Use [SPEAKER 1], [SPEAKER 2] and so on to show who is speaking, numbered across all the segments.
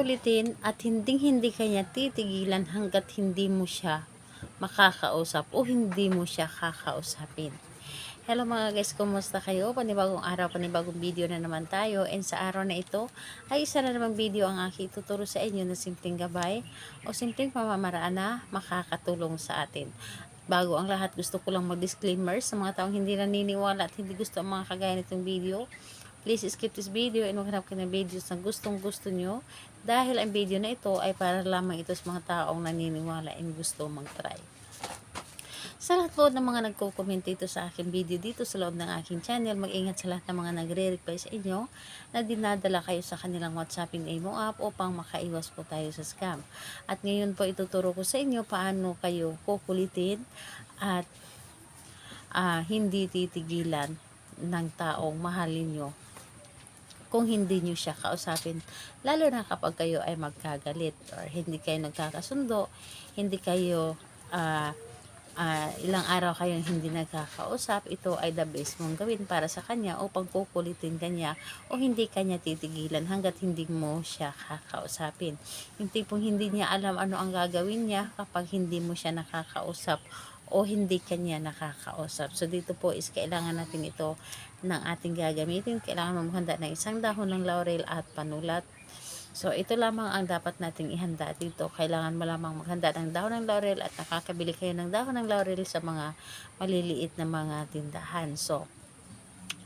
[SPEAKER 1] kukulitin at hindi kanya titigilan hanggat hindi mo siya makakausap o hindi mo siya kakausapin. Hello mga guys, kumusta kayo? Panibagong araw, panibagong video na naman tayo. And sa araw na ito ay isa na namang video ang aking tuturo sa inyo na simpleng gabay o simpleng pamamaraan na makakatulong sa atin. Bago ang lahat, gusto ko lang mag-disclaimer sa mga taong hindi naniniwala at hindi gusto ang mga kagaya nitong video. Please skip this video and maghanap kayo ng videos na gustong gusto nyo dahil ang video na ito ay para lamang ito sa mga taong naniniwala and gusto mag-try. Sa lahat po ng mga nagko-comment dito sa aking video dito sa loob ng aking channel, mag-ingat sa lahat ng mga nagre-reply sa inyo na dinadala kayo sa kanilang WhatsApping Imo app upang makaiwas po tayo sa scam. At ngayon po ituturo ko sa inyo paano kayo kukulitin at hindi titigilan ng taong mahalin nyo kung hindi nyo siya kausapin, lalo na kapag kayo ay magkagalit or hindi kayo nagkakasundo, hindi kayo ilang araw kayong hindi nagkakausap, ito ay the best mong gawin para sa kanya upang kukulitin kanya o hindi kanya titigilan hanggat hindi mo siya kakausapin. Yung tipong hindi niya alam ano ang gagawin niya kapag hindi mo siya nakakausap o hindi kanya nakakausap. So dito po is kailangan natin ito ng ating gagamitin. Kailangan maghanda ng isang dahon ng laurel at panulat. So ito lamang ang dapat nating ihanda dito. Kailangan mo lamang maghanda ng dahon ng laurel at nakakabili kayo ng dahon ng laurel sa mga maliliit na mga tindahan. So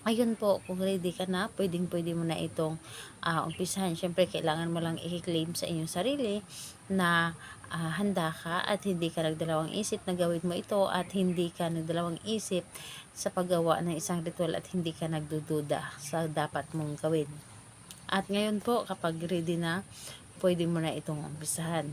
[SPEAKER 1] ayun po, kung ready ka na, pwede mo na itong umpisahan. Siyempre, kailangan mo lang i-claim sa inyong sarili na handa ka at hindi ka nagdalawang isip na gawin mo ito at hindi ka nagdalawang isip sa paggawa ng isang ritual at hindi ka nagdududa sa dapat mong gawin. At ngayon po, kapag ready na, pwede mo na itong umpisahan.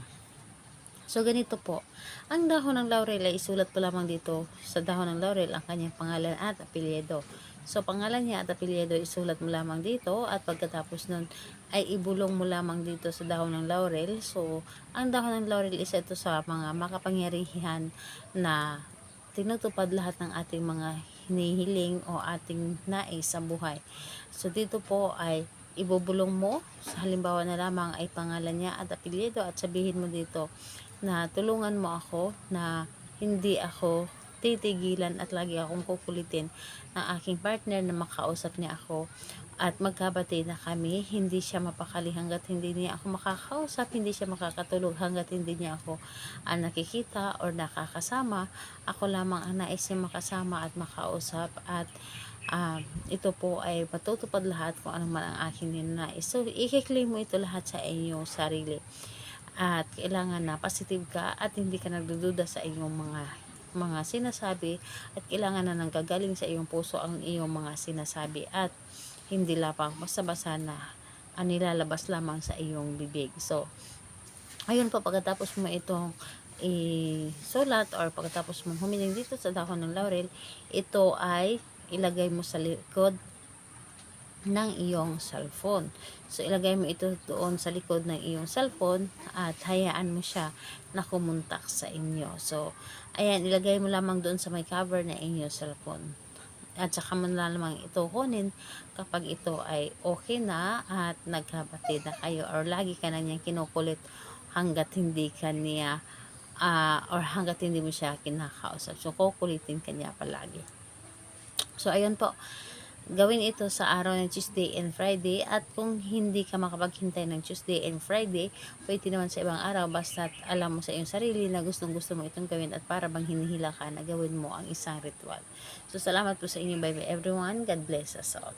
[SPEAKER 1] So, ganito po. Ang dahon ng laurel ay isulat po lamang dito sa dahon ng laurel ang kanyang pangalan at apelyido. So, pangalan niya at apelyido isulat mo lamang dito at pagkatapos nun ay ibulong mo lamang dito sa dahon ng laurel. So, ang dahon ng laurel isa ito sa mga makapangyarihan na tinutupad lahat ng ating mga hinihiling o ating nais sa buhay. So, dito po ay ibubulong mo, sa halimbawa na lamang ay pangalan niya at apelyido at sabihin mo dito na tulungan mo ako na hindi ako titigilan at lagi akong kukulitin ng aking partner na makausap niya ako at magkabati na kami, hindi siya mapakali hanggat hindi niya ako makakausap, hindi siya makakatulog hanggat hindi niya ako nakikita or nakakasama. Ako lamang ang nais niya makasama at makausap at ito po ay patutupad lahat kung ano man ang aking ninanais. So, i-claim mo ito lahat sa inyong sarili. At kailangan na positive ka at hindi ka nagdududa sa iyong mga sinasabi at kailangan na nanggagaling sa iyong puso ang iyong mga sinasabi at hindi lapang basta-basta na nilalabas lamang sa iyong bibig. So, ayun po, pagkatapos mo itong isulat or pagkatapos mo humiling dito sa dahon ng laurel, ito ay ilagay mo sa likod ng iyong cellphone. So, ilagay mo ito doon sa likod ng iyong cellphone at hayaan mo siya na kumontak sa inyo. So, ayan, ilagay mo lamang doon sa may cover na inyong cellphone. At saka mo na lamang ito kunin kapag ito ay okay na at nagkabati na kayo or lagi ka na niyang kinukulit hanggat hindi ka niya or hanggat hindi mo siya kinakausap. So, kukulitin ka niya palagi. So, ayun po. Gawin ito sa araw ng Tuesday and Friday at kung hindi ka makapaghintay ng Tuesday and Friday, pwede naman sa ibang araw basta alam mo sa iyong sarili na gustong gusto mo itong gawin at para bang hinihila ka na gawin mo ang isang ritual. So, salamat po sa inyo. Bye bye everyone. God bless us all.